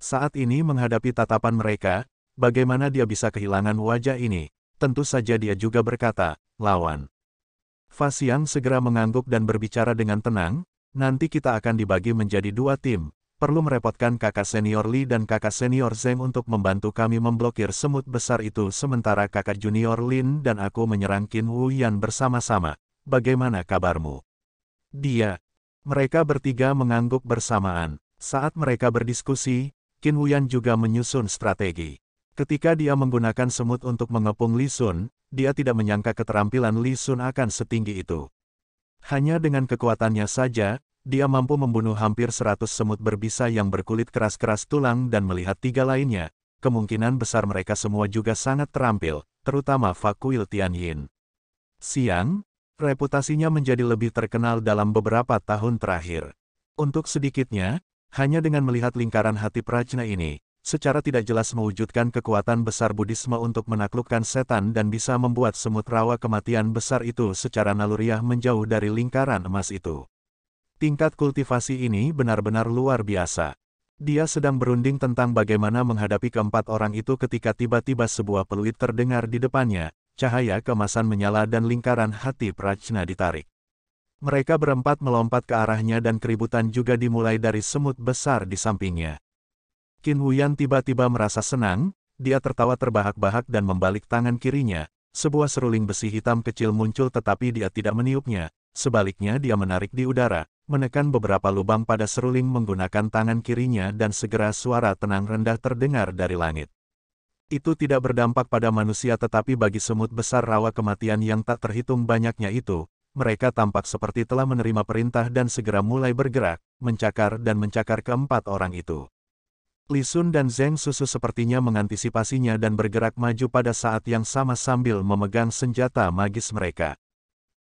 Saat ini menghadapi tatapan mereka, bagaimana dia bisa kehilangan wajah ini? Tentu saja dia juga berkata, lawan. Fa Xiang segera mengangguk dan berbicara dengan tenang, nanti kita akan dibagi menjadi dua tim, perlu merepotkan kakak senior Li dan kakak senior Zheng untuk membantu kami memblokir semut besar itu sementara kakak junior Lin dan aku menyerang Qin Huyan bersama-sama, bagaimana kabarmu? Mereka bertiga mengangguk bersamaan, saat mereka berdiskusi, Qin Huyan juga menyusun strategi. Ketika dia menggunakan semut untuk mengepung Li Sun, dia tidak menyangka keterampilan Li Sun akan setinggi itu. Hanya dengan kekuatannya saja, dia mampu membunuh hampir 100 semut berbisa yang berkulit keras-keras tulang dan melihat tiga lainnya, kemungkinan besar mereka semua juga sangat terampil, terutama Fa Kuil Tianyin. Xiang, reputasinya menjadi lebih terkenal dalam beberapa tahun terakhir. Untuk sedikitnya, hanya dengan melihat lingkaran hati prajna ini, secara tidak jelas mewujudkan kekuatan besar Buddhisme untuk menaklukkan setan dan bisa membuat semut rawa kematian besar itu secara naluriah menjauh dari lingkaran emas itu. Tingkat kultivasi ini benar-benar luar biasa. Dia sedang berunding tentang bagaimana menghadapi keempat orang itu ketika tiba-tiba sebuah peluit terdengar di depannya, cahaya keemasan menyala dan lingkaran hati prajna ditarik. Mereka berempat melompat ke arahnya dan keributan juga dimulai dari semut besar di sampingnya. Qin Huyan tiba-tiba merasa senang, dia tertawa terbahak-bahak dan membalik tangan kirinya, sebuah seruling besi hitam kecil muncul tetapi dia tidak meniupnya, sebaliknya dia menarik di udara, menekan beberapa lubang pada seruling menggunakan tangan kirinya dan segera suara tenang rendah terdengar dari langit. Itu tidak berdampak pada manusia tetapi bagi semut besar rawa kematian yang tak terhitung banyaknya itu, mereka tampak seperti telah menerima perintah dan segera mulai bergerak, mencakar keempat orang itu. Li Sun dan Zheng Susu sepertinya mengantisipasinya dan bergerak maju pada saat yang sama sambil memegang senjata magis mereka.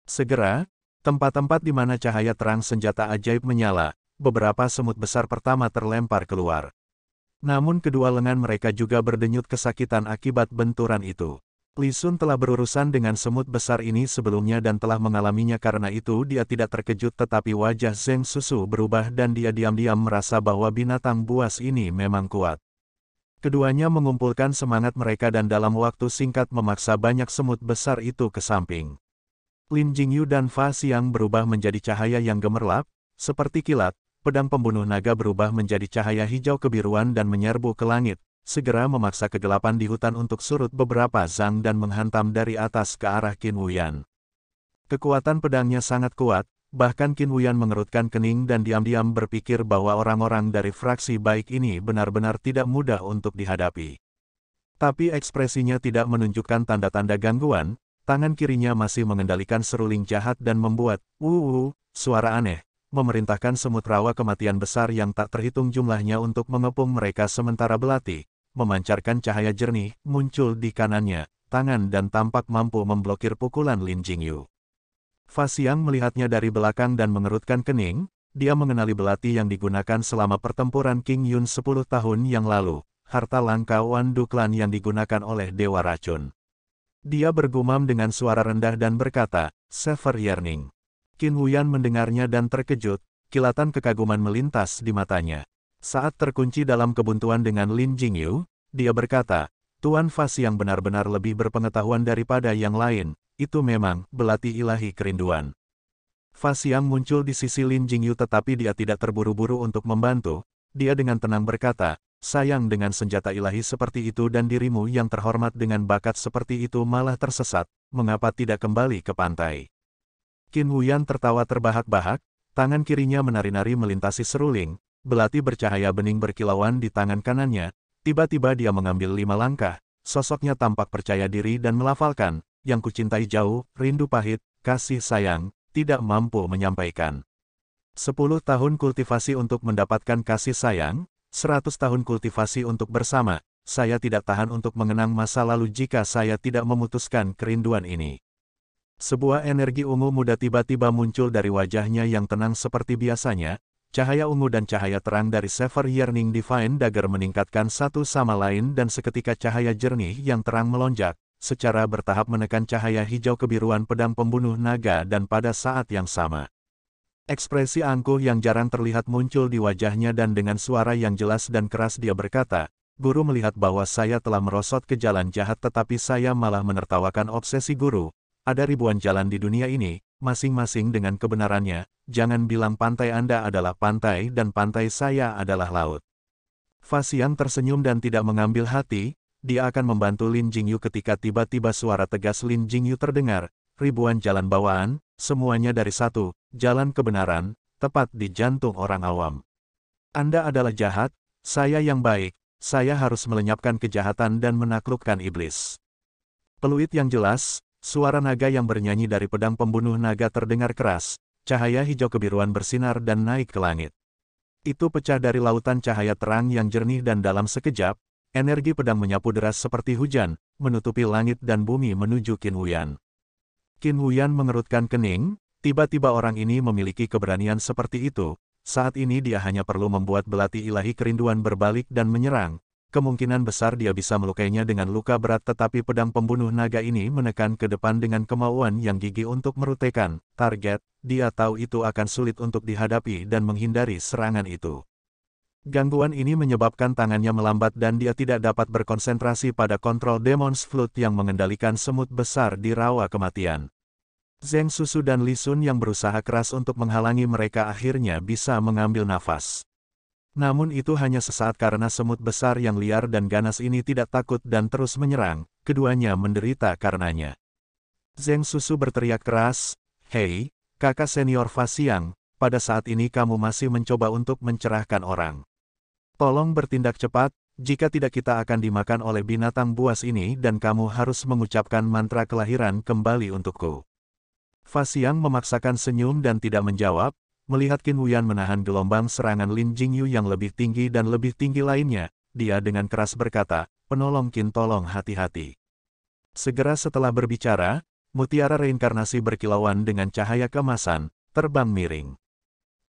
Segera, tempat-tempat di mana cahaya terang senjata ajaib menyala, beberapa semut besar pertama terlempar keluar. Namun kedua lengan mereka juga berdenyut kesakitan akibat benturan itu. Li Sun telah berurusan dengan semut besar ini sebelumnya dan telah mengalaminya karena itu dia tidak terkejut tetapi wajah Zheng Susu berubah dan dia diam-diam merasa bahwa binatang buas ini memang kuat. Keduanya mengumpulkan semangat mereka dan dalam waktu singkat memaksa banyak semut besar itu ke samping. Lin Jingyu dan Fa Xiang berubah menjadi cahaya yang gemerlap, seperti kilat, pedang pembunuh naga berubah menjadi cahaya hijau kebiruan dan menyerbu ke langit. Segera memaksa kegelapan di hutan untuk surut beberapa zang dan menghantam dari atas ke arah Qin Huyan. Kekuatan pedangnya sangat kuat, bahkan Qin Huyan mengerutkan kening dan diam-diam berpikir bahwa orang-orang dari fraksi baik ini benar-benar tidak mudah untuk dihadapi. Tapi ekspresinya tidak menunjukkan tanda-tanda gangguan, Tangan kirinya masih mengendalikan seruling jahat dan membuat, suara aneh, memerintahkan semut rawa kematian besar yang tak terhitung jumlahnya untuk mengepung mereka sementara belati, memancarkan cahaya jernih, muncul di kanannya, tangan dan tampak mampu memblokir pukulan Lin Jingyu. Fa Xiang melihatnya dari belakang dan mengerutkan kening, dia mengenali belati yang digunakan selama pertempuran King Yun 10 tahun yang lalu, harta langka Wan Duklan yang digunakan oleh Dewa Racun. Dia bergumam dengan suara rendah dan berkata, Sever Yearning. Qin Huyan mendengarnya dan terkejut, kilatan kekaguman melintas di matanya. Saat terkunci dalam kebuntuan dengan Lin Jingyu, dia berkata, Tuan Fa Xiang benar-benar lebih berpengetahuan daripada yang lain, itu memang belati ilahi kerinduan. Fa Xiang muncul di sisi Lin Jingyu tetapi dia tidak terburu-buru untuk membantu, dia dengan tenang berkata, sayang dengan senjata ilahi seperti itu dan dirimu yang terhormat dengan bakat seperti itu malah tersesat, mengapa tidak kembali ke pantai? Qin Huyan tertawa terbahak-bahak, tangan kirinya menari-nari melintasi seruling, belati bercahaya bening berkilauan di tangan kanannya, tiba-tiba dia mengambil 5 langkah, sosoknya tampak percaya diri dan melafalkan, yang kucintai jauh, rindu pahit, kasih sayang, tidak mampu menyampaikan. 10 tahun kultivasi untuk mendapatkan kasih sayang, 100 tahun kultivasi untuk bersama, saya tidak tahan untuk mengenang masa lalu jika saya tidak memutuskan kerinduan ini. Sebuah energi ungu muda tiba-tiba muncul dari wajahnya yang tenang seperti biasanya, cahaya ungu dan cahaya terang dari Sever Yearning Divine Dagger meningkatkan satu sama lain dan seketika cahaya jernih yang terang melonjak, secara bertahap menekan cahaya hijau kebiruan pedang pembunuh naga dan pada saat yang sama. Ekspresi angkuh yang jarang terlihat muncul di wajahnya dan dengan suara yang jelas dan keras dia berkata, Guru melihat bahwa saya telah merosot ke jalan jahat tetapi saya malah menertawakan obsesi Guru. Ada ribuan jalan di dunia ini, masing-masing dengan kebenarannya, jangan bilang pantai Anda adalah pantai dan pantai saya adalah laut. Fa Xiang tersenyum dan tidak mengambil hati, dia akan membantu Lin Jingyu ketika tiba-tiba suara tegas Lin Jingyu terdengar, ribuan jalan bawaan, semuanya dari satu, jalan kebenaran, tepat di jantung orang awam. Anda adalah jahat, saya yang baik, saya harus melenyapkan kejahatan dan menaklukkan iblis. Peluit yang jelas, suara naga yang bernyanyi dari pedang pembunuh naga terdengar keras, cahaya hijau kebiruan bersinar dan naik ke langit. Itu pecah dari lautan cahaya terang yang jernih dan dalam sekejap, energi pedang menyapu deras seperti hujan, menutupi langit dan bumi menuju Qin Huyan. Qin Huyan mengerutkan kening, tiba-tiba orang ini memiliki keberanian seperti itu, saat ini dia hanya perlu membuat belati ilahi kerinduan berbalik dan menyerang. Kemungkinan besar dia bisa melukainya dengan luka berat tetapi pedang pembunuh naga ini menekan ke depan dengan kemauan yang gigih untuk merutaikan target, dia tahu itu akan sulit untuk dihadapi dan menghindari serangan itu. Gangguan ini menyebabkan tangannya melambat dan dia tidak dapat berkonsentrasi pada kontrol Demon's Flute yang mengendalikan semut besar di rawa kematian. Zheng Susu dan Li Sun yang berusaha keras untuk menghalangi mereka akhirnya bisa mengambil nafas. Namun itu hanya sesaat karena semut besar yang liar dan ganas ini tidak takut dan terus menyerang, keduanya menderita karenanya. Zheng Susu berteriak keras, Hei, kakak senior Fa Xiang, pada saat ini kamu masih mencoba untuk mencerahkan orang. Tolong bertindak cepat, jika tidak kita akan dimakan oleh binatang buas ini dan kamu harus mengucapkan mantra kelahiran kembali untukku. Fa Xiang memaksakan senyum dan tidak menjawab. Melihat Qin Huyan menahan gelombang serangan Lin Jingyu yang lebih tinggi dan lebih tinggi lainnya, dia dengan keras berkata, penolong Qin tolong hati-hati. Segera setelah berbicara, mutiara reinkarnasi berkilauan dengan cahaya keemasan, terbang miring.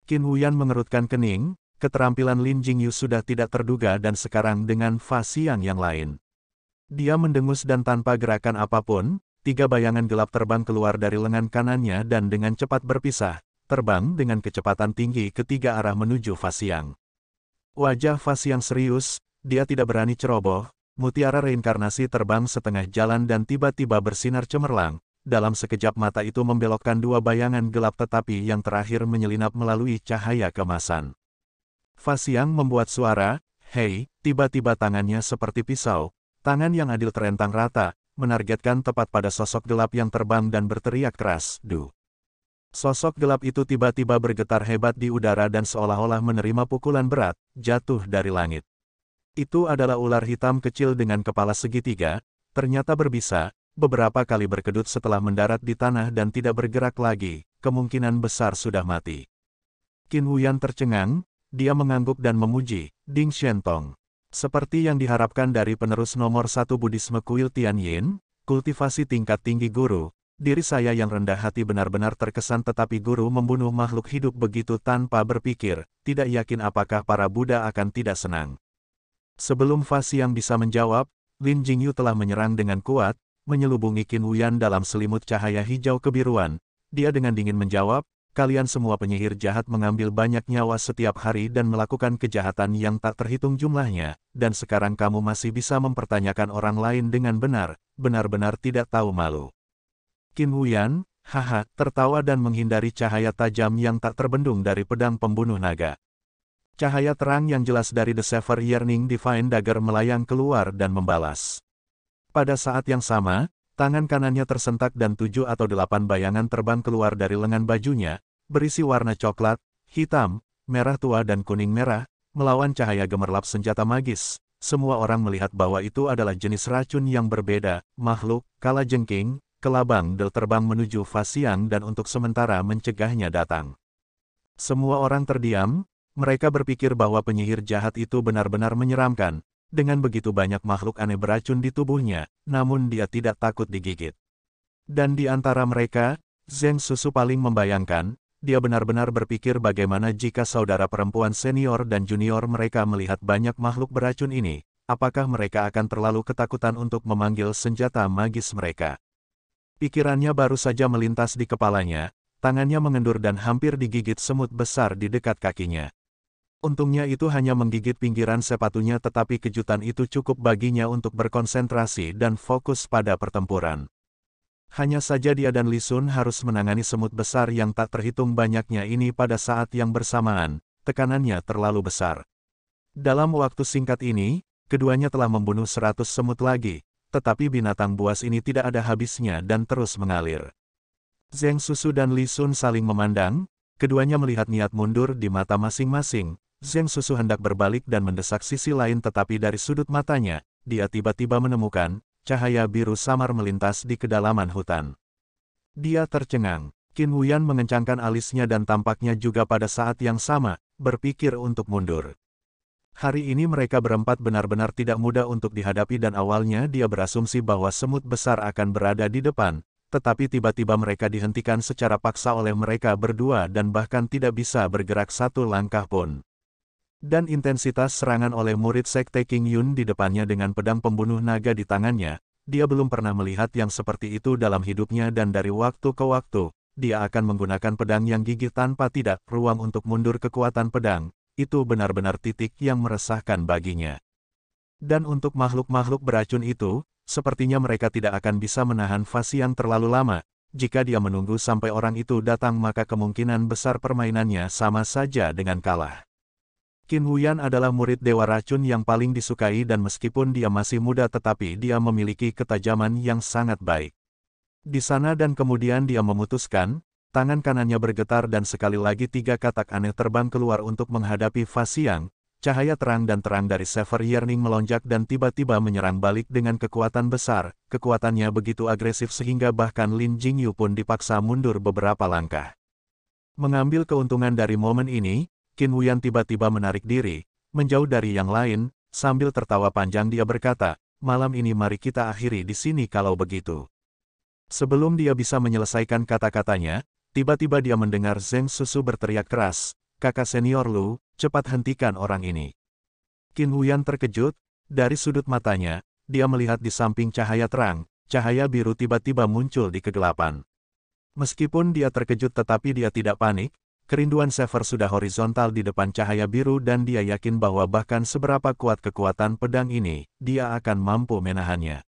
Qin Huyan mengerutkan kening, keterampilan Lin Jingyu sudah tidak terduga dan sekarang dengan Fa Xiang yang lain. Dia mendengus dan tanpa gerakan apapun, 3 bayangan gelap terbang keluar dari lengan kanannya dan dengan cepat berpisah. Terbang dengan kecepatan tinggi ke 3 arah menuju Fa Xiang. Wajah Fa Xiang serius, dia tidak berani ceroboh, mutiara reinkarnasi terbang setengah jalan dan tiba-tiba bersinar cemerlang, dalam sekejap mata itu membelokkan 2 bayangan gelap tetapi yang terakhir menyelinap melalui cahaya kemasan. Fa Xiang membuat suara, hei, tiba-tiba tangannya seperti pisau, tangan yang adil terentang rata, menargetkan tepat pada sosok gelap yang terbang dan berteriak keras, du. Sosok gelap itu tiba-tiba bergetar hebat di udara dan seolah-olah menerima pukulan berat, jatuh dari langit. Itu adalah ular hitam kecil dengan kepala segitiga, ternyata berbisa, beberapa kali berkedut setelah mendarat di tanah dan tidak bergerak lagi, kemungkinan besar sudah mati. Qin Huyan tercengang, dia mengangguk dan memuji, Ding Shentong. Seperti yang diharapkan dari penerus nomor 1 Buddhisme Kuil Tianyin, kultivasi tingkat tinggi guru, diri saya yang rendah hati benar-benar terkesan tetapi guru membunuh makhluk hidup begitu tanpa berpikir, tidak yakin apakah para Buddha akan tidak senang. Sebelum Fa Xiang bisa menjawab, Lin Jingyu telah menyerang dengan kuat, menyelubungi Qin Huyan dalam selimut cahaya hijau kebiruan. Dia dengan dingin menjawab, kalian semua penyihir jahat mengambil banyak nyawa setiap hari dan melakukan kejahatan yang tak terhitung jumlahnya, dan sekarang kamu masih bisa mempertanyakan orang lain dengan benar, benar-benar tidak tahu malu. Qin Huyan, haha, tertawa dan menghindari cahaya tajam yang tak terbendung dari pedang pembunuh naga. Cahaya terang yang jelas dari The Sever Yearning Divine Dagger melayang keluar dan membalas. Pada saat yang sama, tangan kanannya tersentak dan 7 atau 8 bayangan terbang keluar dari lengan bajunya, berisi warna coklat, hitam, merah tua dan kuning merah, melawan cahaya gemerlap senjata magis. Semua orang melihat bahwa itu adalah jenis racun yang berbeda, makhluk, kalajengking, kelabang del terbang menuju Fa Xiang dan untuk sementara mencegahnya datang. Semua orang terdiam, mereka berpikir bahwa penyihir jahat itu benar-benar menyeramkan. Dengan begitu banyak makhluk aneh beracun di tubuhnya, namun dia tidak takut digigit. Dan di antara mereka, Zheng Susu paling membayangkan, dia benar-benar berpikir bagaimana jika saudara perempuan senior dan junior mereka melihat banyak makhluk beracun ini, apakah mereka akan terlalu ketakutan untuk memanggil senjata magis mereka. Pikirannya baru saja melintas di kepalanya, tangannya mengendur dan hampir digigit semut besar di dekat kakinya. Untungnya itu hanya menggigit pinggiran sepatunya tetapi kejutan itu cukup baginya untuk berkonsentrasi dan fokus pada pertempuran. Hanya saja dia dan Li Sun harus menangani semut besar yang tak terhitung banyaknya ini pada saat yang bersamaan, tekanannya terlalu besar. Dalam waktu singkat ini, keduanya telah membunuh 100 semut lagi, tetapi binatang buas ini tidak ada habisnya dan terus mengalir. Zheng Susu dan Li Sun saling memandang, keduanya melihat niat mundur di mata masing-masing. Zheng Susu hendak berbalik dan mendesak sisi lain tetapi dari sudut matanya, dia tiba-tiba menemukan, cahaya biru samar melintas di kedalaman hutan. Dia tercengang. Qin Huyan mengencangkan alisnya dan tampaknya juga pada saat yang sama, berpikir untuk mundur. Hari ini mereka berempat benar-benar tidak mudah untuk dihadapi dan awalnya dia berasumsi bahwa semut besar akan berada di depan, tetapi tiba-tiba mereka dihentikan secara paksa oleh mereka berdua dan bahkan tidak bisa bergerak satu langkah pun. Dan intensitas serangan oleh murid Sekte King Yun di depannya dengan pedang pembunuh naga di tangannya, dia belum pernah melihat yang seperti itu dalam hidupnya dan dari waktu ke waktu, dia akan menggunakan pedang yang gigih tanpa tidak ruang untuk mundur kekuatan pedang, itu benar-benar titik yang meresahkan baginya. Dan untuk makhluk-makhluk beracun itu, sepertinya mereka tidak akan bisa menahan Fa Xiang terlalu lama, jika dia menunggu sampai orang itu datang maka kemungkinan besar permainannya sama saja dengan kalah. Qin Huyan adalah murid Dewa Racun yang paling disukai dan meskipun dia masih muda tetapi dia memiliki ketajaman yang sangat baik. Di sana dan kemudian dia memutuskan, tangan kanannya bergetar dan sekali lagi 3 katak aneh terbang keluar untuk menghadapi Fa Xiang. Cahaya terang dan terang dari Sever Yearning melonjak dan tiba-tiba menyerang balik dengan kekuatan besar. Kekuatannya begitu agresif sehingga bahkan Lin Jingyu pun dipaksa mundur beberapa langkah. Mengambil keuntungan dari momen ini, Qin Huyan tiba-tiba menarik diri, menjauh dari yang lain, sambil tertawa panjang dia berkata, malam ini mari kita akhiri di sini kalau begitu. Sebelum dia bisa menyelesaikan kata-katanya, tiba-tiba dia mendengar Zheng Susu berteriak keras, kakak senior Lu, cepat hentikan orang ini. Qin Huyan terkejut, dari sudut matanya, dia melihat di samping cahaya terang, cahaya biru tiba-tiba muncul di kegelapan. Meskipun dia terkejut tetapi dia tidak panik, kerinduan Sever sudah horizontal di depan cahaya biru dan dia yakin bahwa bahkan seberapa kuat kekuatan pedang ini, dia akan mampu menahannya.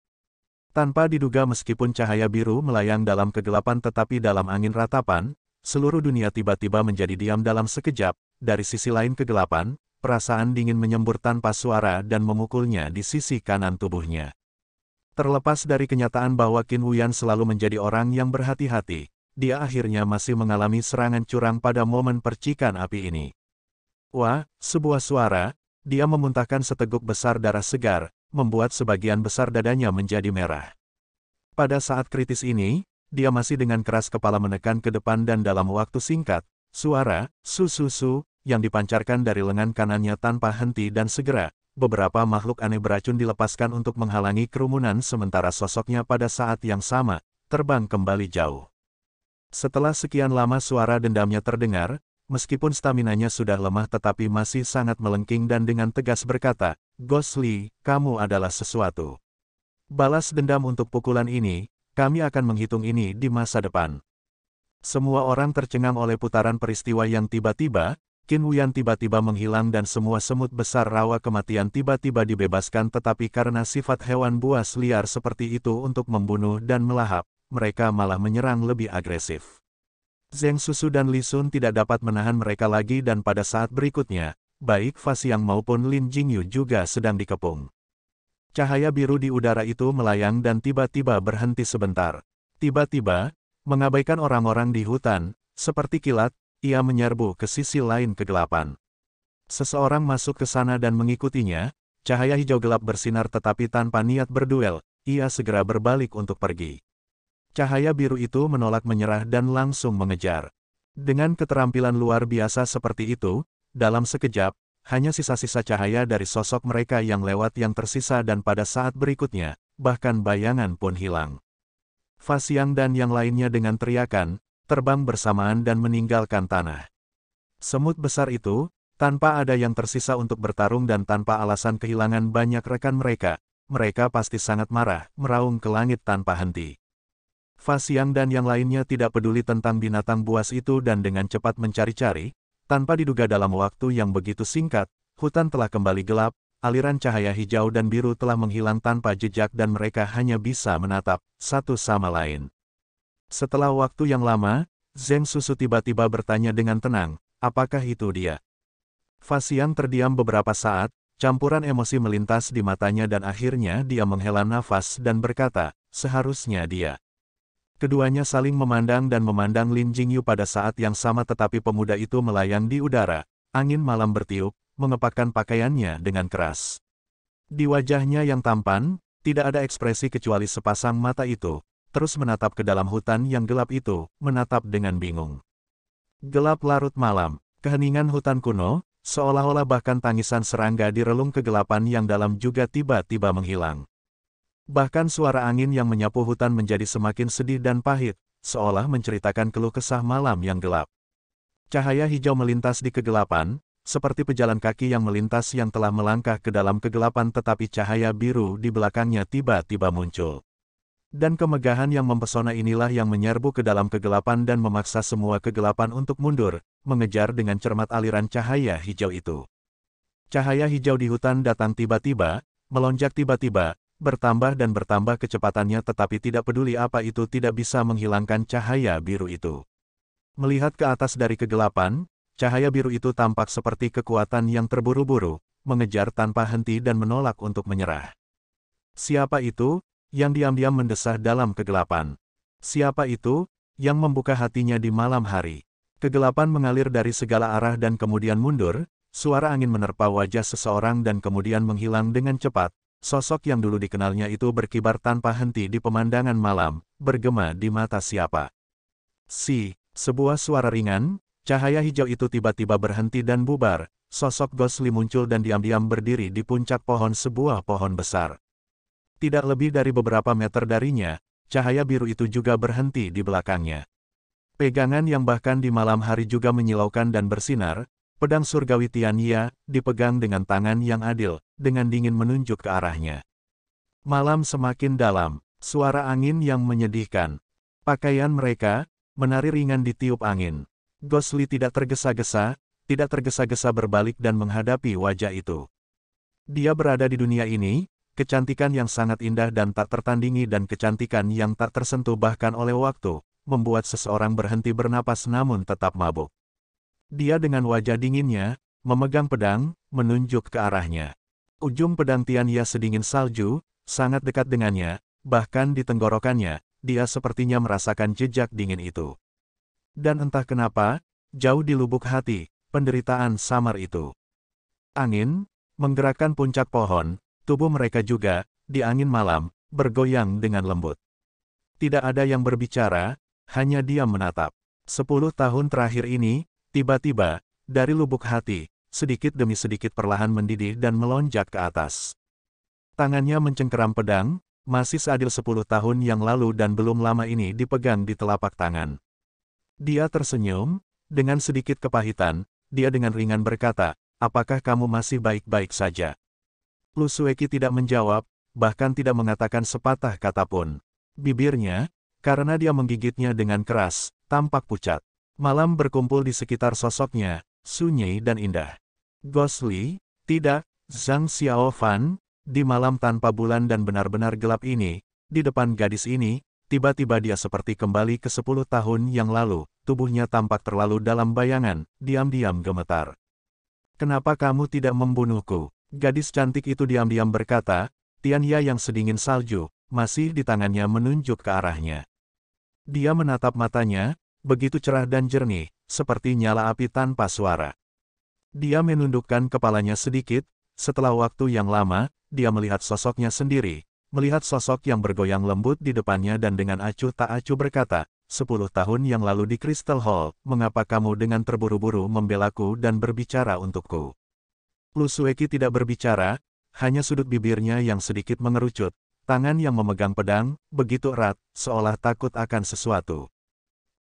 Tanpa diduga meskipun cahaya biru melayang dalam kegelapan tetapi dalam angin ratapan, seluruh dunia tiba-tiba menjadi diam dalam sekejap, dari sisi lain kegelapan, perasaan dingin menyembur tanpa suara dan memukulnya di sisi kanan tubuhnya. Terlepas dari kenyataan bahwa Qin Huyan selalu menjadi orang yang berhati-hati, dia akhirnya masih mengalami serangan curang pada momen percikan api ini. Wah, sebuah suara, dia memuntahkan seteguk besar darah segar, membuat sebagian besar dadanya menjadi merah. Pada saat kritis ini, dia masih dengan keras kepala menekan ke depan dan dalam waktu singkat, suara su-su-su yang dipancarkan dari lengan kanannya tanpa henti dan segera, beberapa makhluk aneh beracun dilepaskan untuk menghalangi kerumunan sementara sosoknya pada saat yang sama, terbang kembali jauh. Setelah sekian lama suara dendamnya terdengar, meskipun staminanya sudah lemah tetapi masih sangat melengking dan dengan tegas berkata, "Ghostly, kamu adalah sesuatu. Balas dendam untuk pukulan ini, kami akan menghitung ini di masa depan." Semua orang tercengang oleh putaran peristiwa yang tiba-tiba, Qin Wuyan tiba-tiba menghilang dan semua semut besar rawa kematian tiba-tiba dibebaskan tetapi karena sifat hewan buas liar seperti itu untuk membunuh dan melahap, mereka malah menyerang lebih agresif. Zheng Susu dan Li Sun tidak dapat menahan mereka lagi dan pada saat berikutnya, baik Fa Xiang maupun Lin Jingyu juga sedang dikepung. Cahaya biru di udara itu melayang dan tiba-tiba berhenti sebentar. Tiba-tiba, mengabaikan orang-orang di hutan, seperti kilat, ia menyerbu ke sisi lain kegelapan. Seseorang masuk ke sana dan mengikutinya, cahaya hijau gelap bersinar tetapi tanpa niat berduel, ia segera berbalik untuk pergi. Cahaya biru itu menolak menyerah dan langsung mengejar. Dengan keterampilan luar biasa seperti itu, dalam sekejap, hanya sisa-sisa cahaya dari sosok mereka yang lewat yang tersisa dan pada saat berikutnya, bahkan bayangan pun hilang. Fa Xiang dan yang lainnya dengan teriakan, terbang bersamaan dan meninggalkan tanah. Semut besar itu, tanpa ada yang tersisa untuk bertarung dan tanpa alasan kehilangan banyak rekan mereka, mereka pasti sangat marah, meraung ke langit tanpa henti. Fa Xiang dan yang lainnya tidak peduli tentang binatang buas itu dan dengan cepat mencari-cari, tanpa diduga dalam waktu yang begitu singkat, hutan telah kembali gelap, aliran cahaya hijau dan biru telah menghilang tanpa jejak dan mereka hanya bisa menatap satu sama lain. Setelah waktu yang lama, Zheng Susu tiba-tiba bertanya dengan tenang, apakah itu dia? Fa Xiang terdiam beberapa saat, campuran emosi melintas di matanya dan akhirnya dia menghela nafas dan berkata, seharusnya dia. Keduanya saling memandang dan memandang Lin Jingyu pada saat yang sama tetapi pemuda itu melayang di udara, angin malam bertiup, mengepakkan pakaiannya dengan keras. Di wajahnya yang tampan, tidak ada ekspresi kecuali sepasang mata itu, terus menatap ke dalam hutan yang gelap itu, menatap dengan bingung. Gelap larut malam, keheningan hutan kuno, seolah-olah bahkan tangisan serangga di relung kegelapan yang dalam juga tiba-tiba menghilang. Bahkan suara angin yang menyapu hutan menjadi semakin sedih dan pahit, seolah menceritakan keluh kesah malam yang gelap. Cahaya hijau melintas di kegelapan, seperti pejalan kaki yang melintas yang telah melangkah ke dalam kegelapan tetapi cahaya biru di belakangnya tiba-tiba muncul. Dan kemegahan yang mempesona inilah yang menyerbu ke dalam kegelapan dan memaksa semua kegelapan untuk mundur, mengejar dengan cermat aliran cahaya hijau itu. Cahaya hijau di hutan datang tiba-tiba, melonjak tiba-tiba, bertambah dan bertambah kecepatannya tetapi tidak peduli apa itu tidak bisa menghilangkan cahaya biru itu. Melihat ke atas dari kegelapan, cahaya biru itu tampak seperti kekuatan yang terburu-buru, mengejar tanpa henti dan menolak untuk menyerah. Siapa itu, yang diam-diam mendesah dalam kegelapan? Siapa itu, yang membuka hatinya di malam hari? Kegelapan mengalir dari segala arah dan kemudian mundur, suara angin menerpa wajah seseorang dan kemudian menghilang dengan cepat. Sosok yang dulu dikenalnya itu berkibar tanpa henti di pemandangan malam, bergema di mata siapa. Sebuah suara ringan, cahaya hijau itu tiba-tiba berhenti dan bubar, sosok Ghostly muncul dan diam-diam berdiri di puncak pohon sebuah pohon besar. Tidak lebih dari beberapa meter darinya, cahaya biru itu juga berhenti di belakangnya. Pegangan yang bahkan di malam hari juga menyilaukan dan bersinar, pedang surgawi Tianya, dipegang dengan tangan yang adil, dengan dingin menunjuk ke arahnya. Malam semakin dalam, suara angin yang menyedihkan. Pakaian mereka, menari ringan ditiup angin. Ghostly tidak tergesa-gesa berbalik dan menghadapi wajah itu. Dia berada di dunia ini, kecantikan yang sangat indah dan tak tertandingi dan kecantikan yang tak tersentuh bahkan oleh waktu, membuat seseorang berhenti bernapas namun tetap mabuk. Dia dengan wajah dinginnya, memegang pedang, menunjuk ke arahnya. Ujung pedang Tianya sedingin salju, sangat dekat dengannya, bahkan di tenggorokannya, dia sepertinya merasakan jejak dingin itu. Dan entah kenapa, jauh di lubuk hati, penderitaan samar itu. Angin, menggerakkan puncak pohon, tubuh mereka juga, di angin malam, bergoyang dengan lembut. Tidak ada yang berbicara, hanya diam menatap. 10 tahun terakhir ini, tiba-tiba, dari lubuk hati, sedikit demi sedikit perlahan mendidih dan melonjak ke atas. Tangannya mencengkeram pedang, masih seadil 10 tahun yang lalu dan belum lama ini dipegang di telapak tangan. Dia tersenyum, dengan sedikit kepahitan, dia dengan ringan berkata, apakah kamu masih baik-baik saja? Lu Sueki tidak menjawab, bahkan tidak mengatakan sepatah kata pun. Bibirnya, karena dia menggigitnya dengan keras, tampak pucat. Malam berkumpul di sekitar sosoknya, sunyi dan indah. Ghostly, tidak, Zhang Xiaofan, di malam tanpa bulan dan benar-benar gelap ini, di depan gadis ini, tiba-tiba dia seperti kembali ke 10 tahun yang lalu, tubuhnya tampak terlalu dalam bayangan, diam-diam gemetar. Kenapa kamu tidak membunuhku? Gadis cantik itu diam-diam berkata, Tianya yang sedingin salju, masih di tangannya menunjuk ke arahnya. Dia menatap matanya, begitu cerah dan jernih, seperti nyala api tanpa suara. Dia menundukkan kepalanya sedikit, setelah waktu yang lama, dia melihat sosoknya sendiri, melihat sosok yang bergoyang lembut di depannya dan dengan acuh tak acuh berkata, 10 tahun yang lalu di Crystal Hall, mengapa kamu dengan terburu-buru membelaku dan berbicara untukku? Lu Sueki tidak berbicara, hanya sudut bibirnya yang sedikit mengerucut, tangan yang memegang pedang, begitu erat, seolah takut akan sesuatu.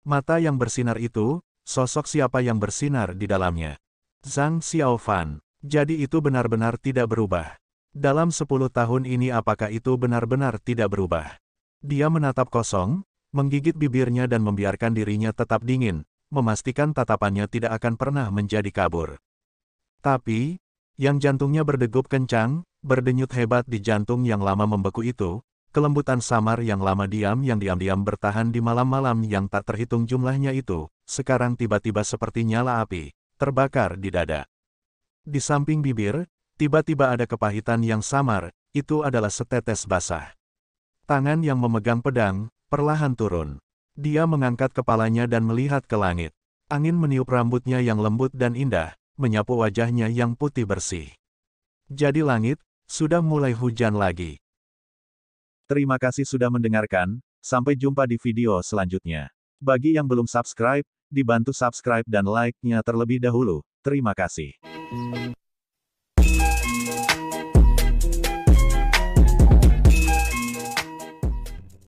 Mata yang bersinar itu, sosok siapa yang bersinar di dalamnya? Zhang Xiaofan. Jadi itu benar-benar tidak berubah. Dalam 10 tahun ini apakah itu benar-benar tidak berubah? Dia menatap kosong, menggigit bibirnya dan membiarkan dirinya tetap dingin, memastikan tatapannya tidak akan pernah menjadi kabur. Tapi, yang jantungnya berdegup kencang, berdenyut hebat di jantung yang lama membeku itu, kelembutan samar yang lama yang diam-diam bertahan di malam-malam yang tak terhitung jumlahnya itu, sekarang tiba-tiba seperti nyala api, terbakar di dada. Di samping bibir, tiba-tiba ada kepahitan yang samar, itu adalah setetes basah. Tangan yang memegang pedang, perlahan turun. Dia mengangkat kepalanya dan melihat ke langit. Angin meniup rambutnya yang lembut dan indah, menyapu wajahnya yang putih bersih. Jadi langit, sudah mulai hujan lagi. Terima kasih sudah mendengarkan, sampai jumpa di video selanjutnya. Bagi yang belum subscribe, dibantu subscribe dan like-nya terlebih dahulu. Terima kasih.